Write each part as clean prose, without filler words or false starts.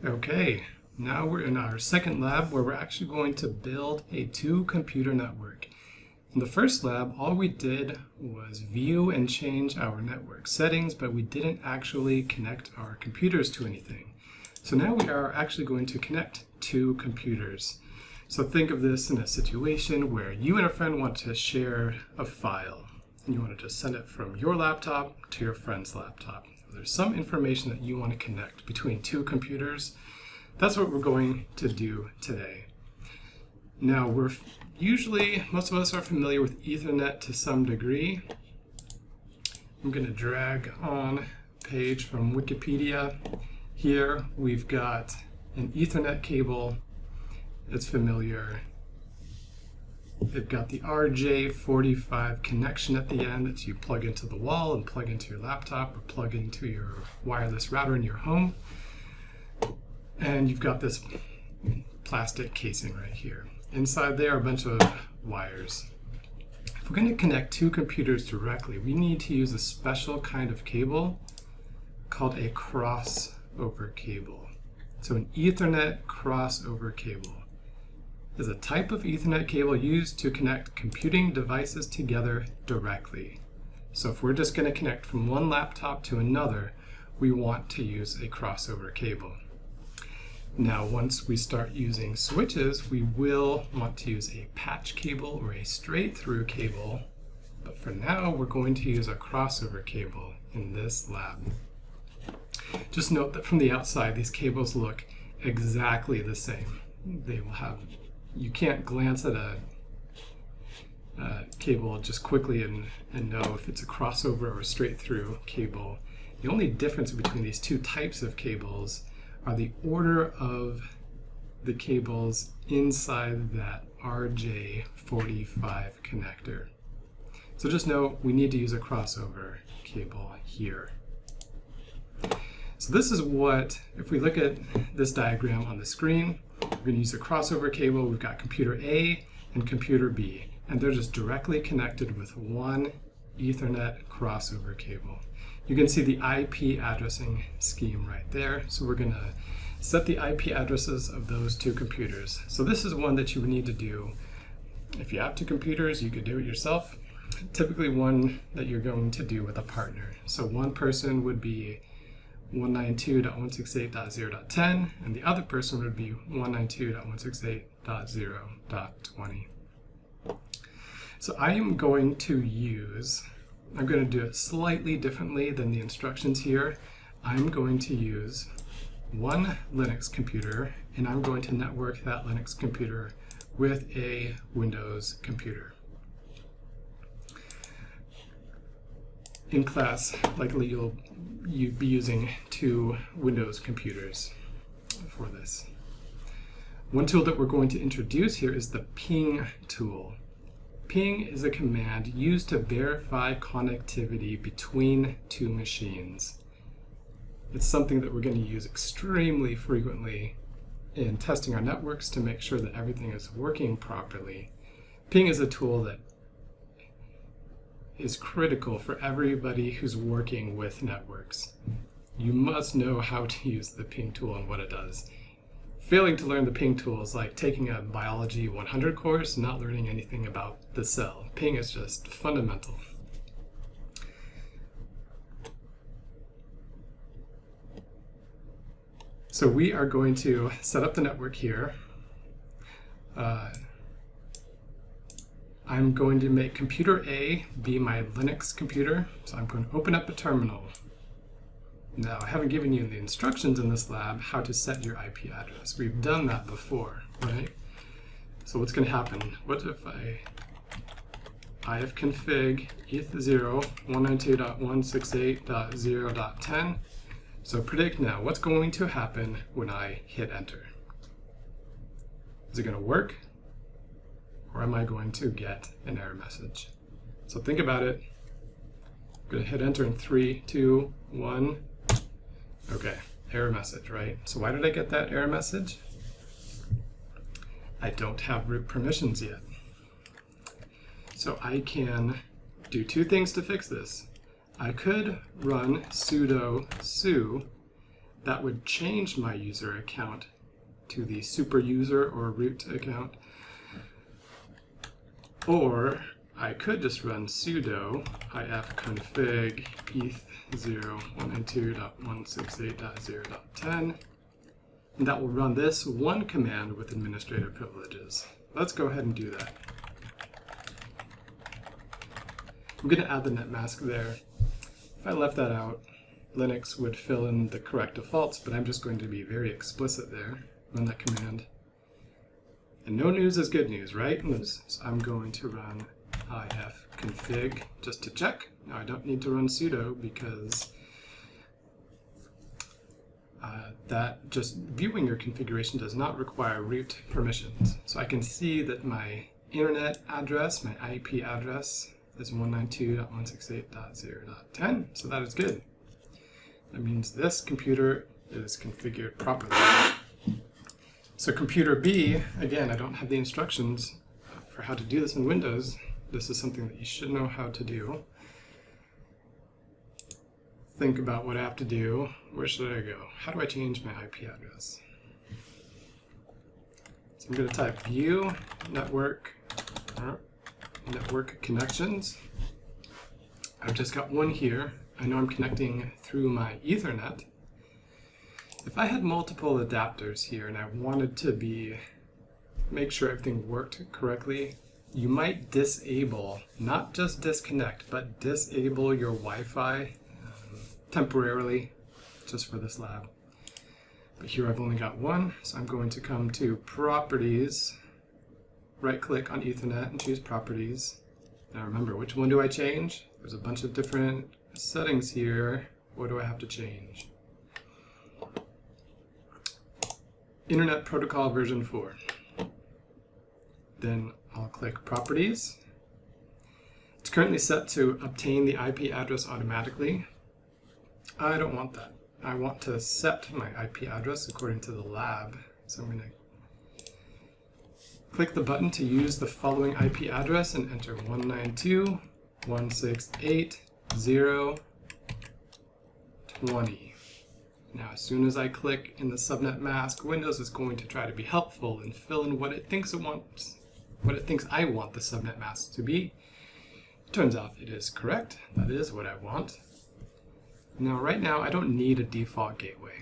Okay, now we're in our second lab where we're actually going to build a two-computer network. In the first lab, all we did was view and change our network settings, but we didn't actually connect our computers to anything. So now we are actually going to connect two computers. So think of this in a situation where you and a friend want to share a file, and you want to just send it from your laptop to your friend's laptop. There's some information that you want to connect between two computers. That's what we're going to do today. Now, most of us are familiar with Ethernet to some degree. I'm going to drag on a page from Wikipedia. Here we've got an Ethernet cable. It's familiar. They've got the RJ45 connection at the end that you plug into the wall and plug into your laptop or plug into your wireless router in your home. And you've got this plastic casing right here. Inside there are a bunch of wires. If we're going to connect two computers directly, we need to use a special kind of cable called a crossover cable. So an Ethernet crossover cable is a type of Ethernet cable used to connect computing devices together directly. So if we're just going to connect from one laptop to another, we want to use a crossover cable. Now, once we start using switches, we will want to use a patch cable or a straight-through cable, but for now, we're going to use a crossover cable in this lab. Just note that from the outside, these cables look exactly the same. They will have You can't glance at a cable just quickly and know if it's a crossover or a straight through cable. The only difference between these two types of cables are the order of the cables inside that RJ45 connector. So just know we need to use a crossover cable here. So this is what, if we look at this diagram on the screen, we're going to use a crossover cable. We've got computer A and computer B, and they're just directly connected with one Ethernet crossover cable. You can see the IP addressing scheme right there. So we're going to set the IP addresses of those two computers. So this is one that you would need to do. If you have two computers, you could do it yourself. Typically one that you're going to do with a partner. So one person would be 192.168.0.10, and the other person would be 192.168.0.20. So I'm going to do it slightly differently than the instructions here. I'm going to use one Linux computer, and I'm going to network that Linux computer with a Windows computer. In class, likely you'll be using two Windows computers for this. One tool that we're going to introduce here is the ping tool. Ping is a command used to verify connectivity between two machines. It's something that we're going to use extremely frequently in testing our networks to make sure that everything is working properly. Ping is a tool that is critical for everybody who's working with networks. You must know how to use the ping tool and what it does. Failing to learn the ping tool is like taking a biology 100 course and not learning anything about the cell. Ping is just fundamental. So we are going to set up the network here. I'm going to make computer A be my Linux computer, so I'm going to open up a terminal. Now, I haven't given you the instructions in this lab how to set your IP address. We've done that before, right? So what's going to happen? What if I ifconfig eth0 192.168.0.10. So predict now, what's going to happen when I hit enter? Is it going to work? Or am I going to get an error message? So think about it. I'm going to hit enter in 3, 2, 1. Okay, error message, right? So why did I get that error message? I don't have root permissions yet. So I can do two things to fix this. I could run sudo su that would change my user account to the super user or root account. Or I could just run sudo ifconfig eth0.192.168.0.10, and that will run this one command with administrator privileges. Let's go ahead and do that. I'm going to add the net mask there. If I left that out, Linux would fill in the correct defaults, but I'm just going to be very explicit there. Run that command. And no news is good news, right? So I'm going to run ifconfig just to check. Now I don't need to run sudo because that just viewing your configuration does not require root permissions. So I can see that my internet address, my IP address, is 192.168.0.10, so that is good. That means this computer is configured properly. So computer B, again, I don't have the instructions for how to do this in Windows. This is something that you should know how to do. Think about what I have to do. Where should I go? How do I change my IP address? So I'm going to type view network connections. I've just got one here. I know I'm connecting through my Ethernet. If I had multiple adapters here and I wanted to make sure everything worked correctly, you might disable, not just disconnect, but disable your Wi-Fi temporarily, just for this lab. But here I've only got one, so I'm going to come to Properties, right-click on Ethernet and choose Properties. Now remember, which one do I change? There's a bunch of different settings here. What do I have to change? Internet Protocol version 4. Then I'll click Properties. It's currently set to obtain the IP address automatically. I don't want that. I want to set my IP address according to the lab. So I'm going to click the button to use the following IP address and enter 192.168.0.20. Now, as soon as I click in the subnet mask, Windows is going to try to be helpful and fill in what it thinks it wants, what it thinks I want the subnet mask to be. It turns out it is correct. That is what I want. Now, right now, I don't need a default gateway,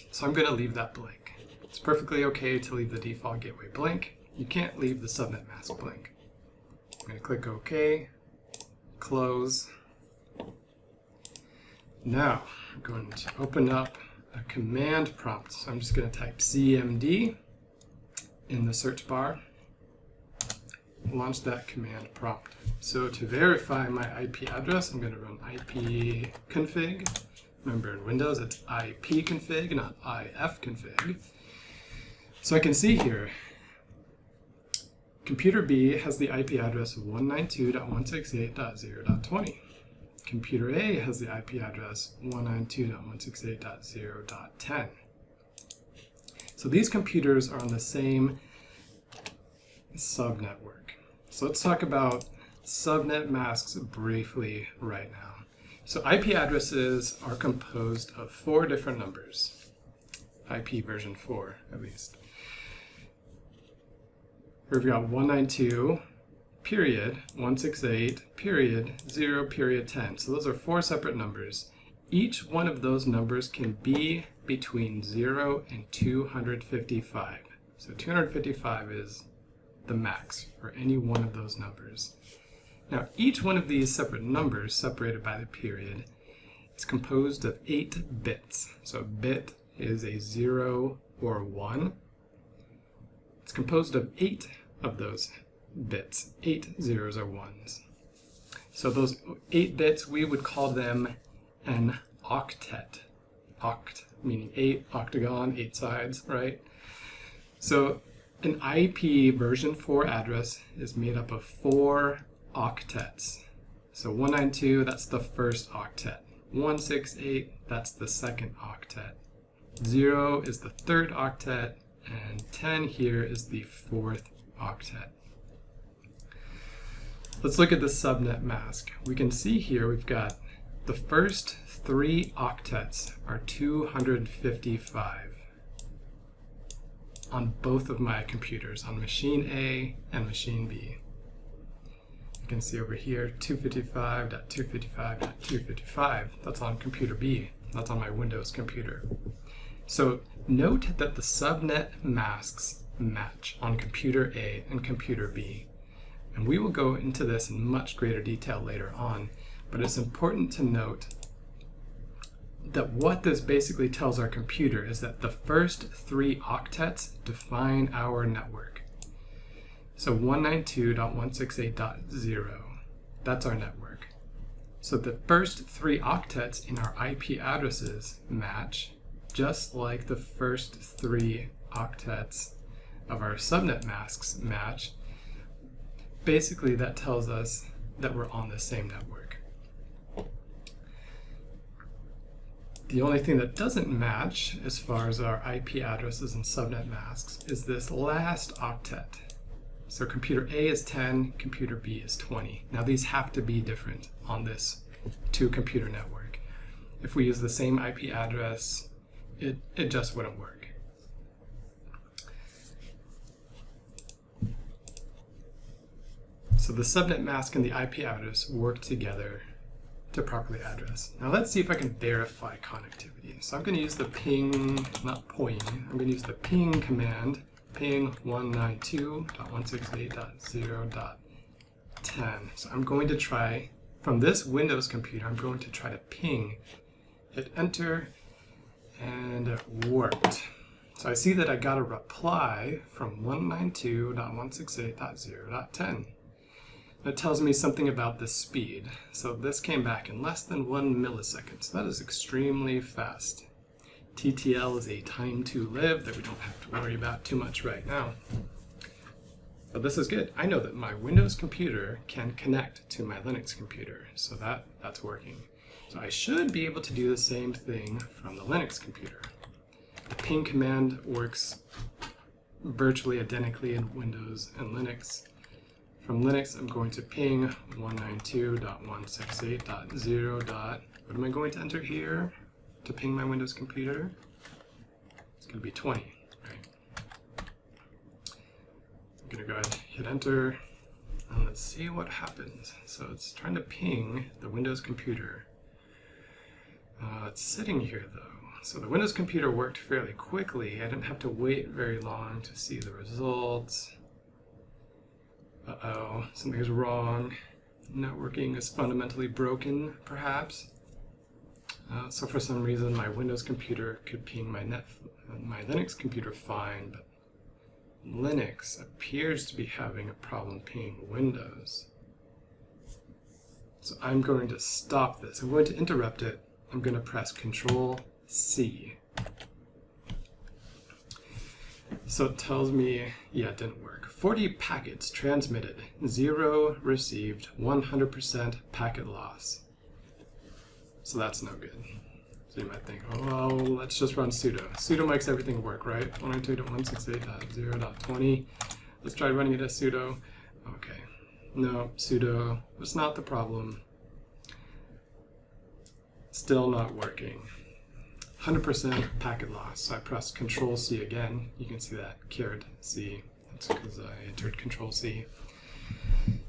so I'm going to leave that blank. It's perfectly okay to leave the default gateway blank. You can't leave the subnet mask blank. I'm going to click OK, close. Now, I'm going to open up a command prompt. So I'm just going to type cmd in the search bar. Launch that command prompt. So to verify my IP address, I'm going to run ipconfig. Remember, in Windows, it's ipconfig, not ifconfig. So I can see here, computer B has the IP address of 192.168.0.20. Computer A has the IP address 192.168.0.10. So these computers are on the same subnetwork. So let's talk about subnet masks briefly right now. So IP addresses are composed of 4 different numbers. IP version 4, at least. Here we've got 192.168.0.10. So those are 4 separate numbers. Each one of those numbers can be between 0 and 255. So 255 is the max for any one of those numbers. Now, each one of these separate numbers, separated by the period, is composed of 8 bits. So a bit is a 0 or 1. It's composed of 8 of those bits, 8 zeros or 1s. So those 8 bits, we would call them an octet. Oct, meaning 8, octagon, 8 sides, right? So an IP version 4 address is made up of 4 octets. So 192, that's the first octet. 168, that's the second octet. 0 is the third octet, and 10 here is the 4th octet. Let's look at the subnet mask. We can see here we've got The first 3 octets are 255 on both of my computers, on machine A and machine B. You can see over here 255.255.255. That's on computer B. That's on my Windows computer. So note that the subnet masks match on computer A and computer B. And we will go into this in much greater detail later on, but it's important to note that what this basically tells our computer is that the first 3 octets define our network. So 192.168.0, that's our network. So the first 3 octets in our IP addresses match, just like the first 3 octets of our subnet masks match. Basically, that tells us that we're on the same network. The only thing that doesn't match as far as our IP addresses and subnet masks is this last octet. So computer A is 10, computer B is 20. Now these have to be different on this 2-computer network. If we use the same IP address, it just wouldn't work. So the subnet mask and the IP address work together to properly address. Now let's see if I can verify connectivity. So I'm going to use the ping, not poing, I'm going to use the ping command, ping 192.168.0.10. So I'm going to try, from this Windows computer, I'm going to try to ping, hit enter, and it worked. So I see that I got a reply from 192.168.0.10. It tells me something about the speed. So this came back in less than 1 millisecond. So that is extremely fast. TTL is a time to live that we don't have to worry about too much right now. But this is good. I know that my Windows computer can connect to my Linux computer. So that's working. So I should be able to do the same thing from the Linux computer. The ping command works virtually identically in Windows and Linux. From Linux, I'm going to ping 192.168.0. What am I going to enter here to ping my Windows computer? It's going to be 20, right? I'm going to go ahead and hit enter, and let's see what happens. So it's trying to ping the Windows computer. It's sitting here though. So the Windows computer worked fairly quickly. I didn't have to wait very long to see the results. Uh-oh, something's wrong. Networking is fundamentally broken, perhaps. So for some reason, my Windows computer could ping my Linux computer fine, but Linux appears to be having a problem pinging Windows. So I'm going to stop this. I'm going to interrupt it. I'm going to press Control-C. So it tells me, yeah, it didn't work. 40 packets transmitted, 0 received, 100% packet loss. So that's no good. So you might think, oh, well, let's just run sudo. Sudo makes everything work, right? 192.168.0.20. Let's try running it as sudo. Okay. No, sudo was not the problem. Still not working. 100% packet loss. So I pressed Control-C again. You can see that *C. That's because I entered Control-C.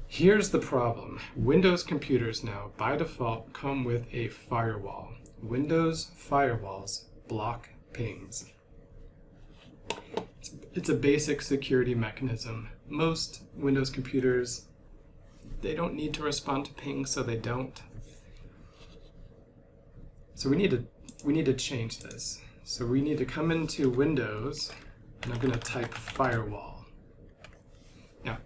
Here's the problem. Windows computers now, by default, come with a firewall. Windows firewalls block pings. It's a basic security mechanism. Most Windows computers, they don't need to respond to pings, so they don't. So we need to change this. So we need to come into Windows, and I'm going to type firewall. Now,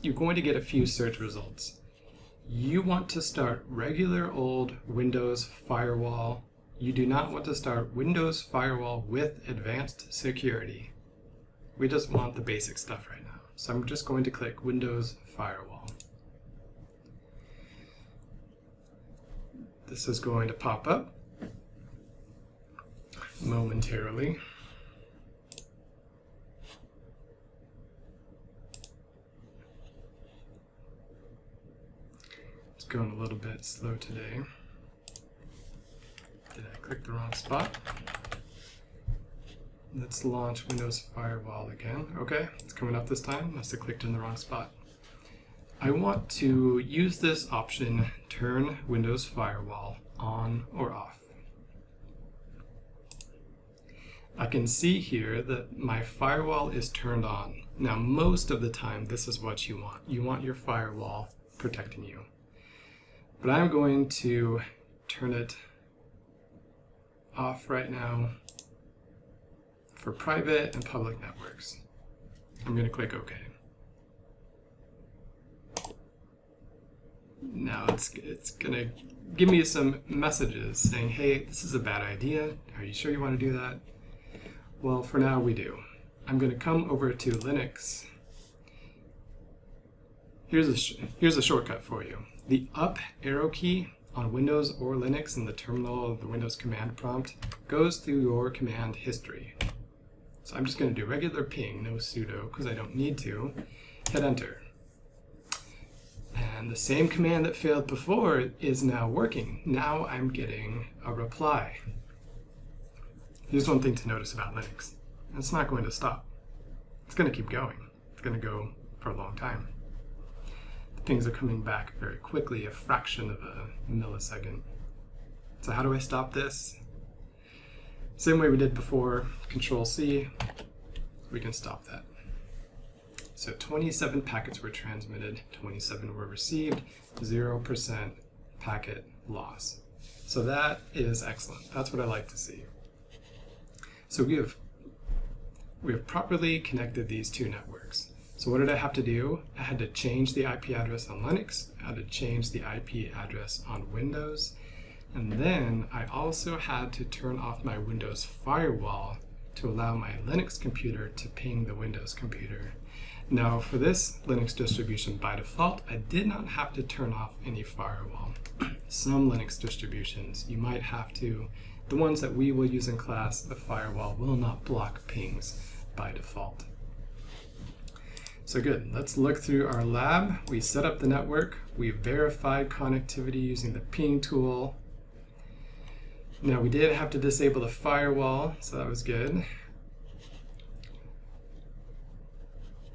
you're going to get a few search results. You want to start regular old Windows firewall. You do not want to start Windows firewall with advanced security. We just want the basic stuff right now. So I'm just going to click Windows firewall. This is going to pop up momentarily. It's going a little bit slow today. click the wrong spot. Let's launch Windows Firewall again. Okay, it's coming up this time. Must have clicked in the wrong spot. I want to use this option, turn Windows Firewall on or off. I can see here that my firewall is turned on. Now, most of the time, this is what you want. You want your firewall protecting you. But I'm going to turn it off right now for private and public networks. I'm going to click OK. Now it's going to give me some messages saying, hey, this is a bad idea. Are you sure you want to do that? Well, for now we do. I'm going to come over to Linux. Here's a shortcut for you. The up arrow key on Windows or Linux in the terminal of the Windows command prompt goes through your command history. So I'm just going to do regular ping, no sudo, because I don't need to. Hit enter. And the same command that failed before is now working. Now I'm getting a reply. Here's one thing to notice about Linux. It's not going to stop. It's going to keep going. It's going to go for a long time. The pings are coming back very quickly, a fraction of a millisecond. So how do I stop this? Same way we did before, Control-C, we can stop that. So 27 packets were transmitted, 27 were received, 0% packet loss. So that is excellent. That's what I like to see. So we have properly connected these two networks. So what did I have to do? I had to change the IP address on Linux, I had to change the IP address on Windows, and then I also had to turn off my Windows firewall to allow my Linux computer to ping the Windows computer. Now for this Linux distribution by default, I did not have to turn off any firewall. Some Linux distributions, you might have to. The ones that we will use in class, the firewall will not block pings by default. So good, let's look through our lab. We set up the network, we verified connectivity using the ping tool. Now we did have to disable the firewall, so that was good.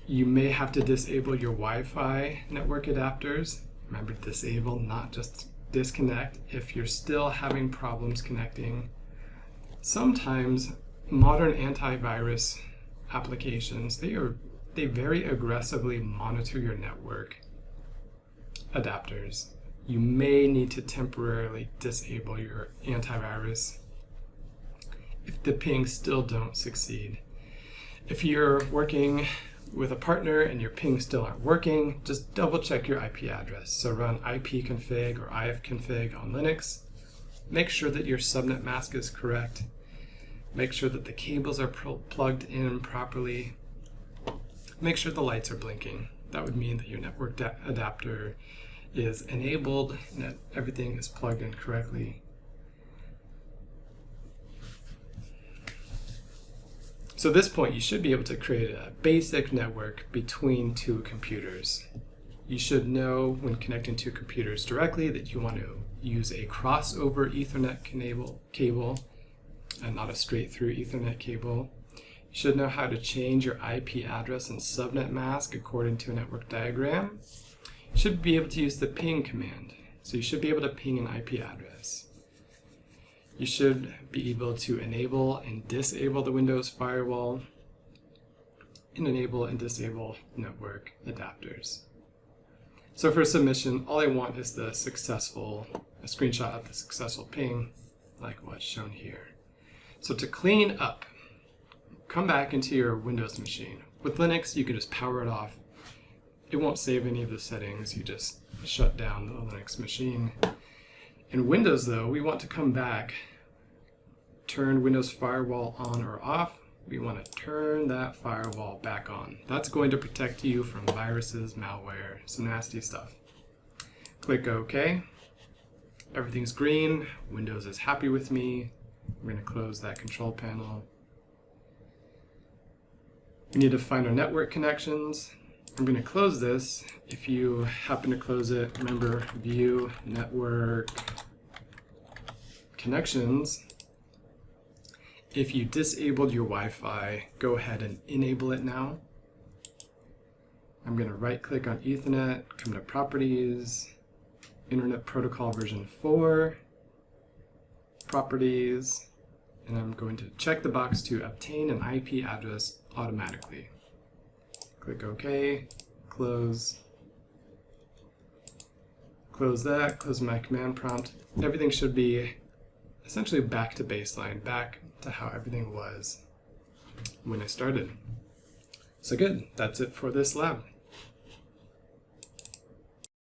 You may have to disable your Wi-Fi network adapters. Remember, disable, not just disconnect if you're still having problems connecting. Sometimes modern antivirus applications, they very aggressively monitor your network adapters. You may need to temporarily disable your antivirus if the pings still don't succeed. If you're working with a partner and your pings still aren't working, just double check your IP address. So run ipconfig or ifconfig on Linux. Make sure that your subnet mask is correct. Make sure that the cables are plugged in properly. Make sure the lights are blinking. That would mean that your network adapter is enabled and that everything is plugged in correctly. So at this point, you should be able to create a basic network between two computers. You should know when connecting to computers directly that you want to use a crossover Ethernet cable and not a straight through Ethernet cable. You should know how to change your IP address and subnet mask according to a network diagram. You should be able to use the ping command. So you should be able to ping an IP address. You should be able to enable and disable the Windows firewall and enable and disable network adapters. So for submission, all I want is a screenshot of the successful ping, like what's shown here. So to clean up, come back into your Windows machine. With Linux, you can just power it off. It won't save any of the settings. You just shut down the Linux machine. In Windows, though, we want to come back, turn Windows Firewall on or off. We want to turn that firewall back on. That's going to protect you from viruses, malware, some nasty stuff. Click OK. Everything's green. Windows is happy with me. We're going to close that control panel. We need to find our network connections. I'm going to close this. If you happen to close it, remember View Network Connections. if you disabled your Wi-Fi, go ahead and enable it now. I'm going to right click on Ethernet, come to Properties, Internet Protocol version 4, Properties, and I'm going to check the box to obtain an IP address automatically. Click OK, close. Close that, close my command prompt. Everything should be essentially back to baseline, back to how everything was when I started. So good, that's it for this lab.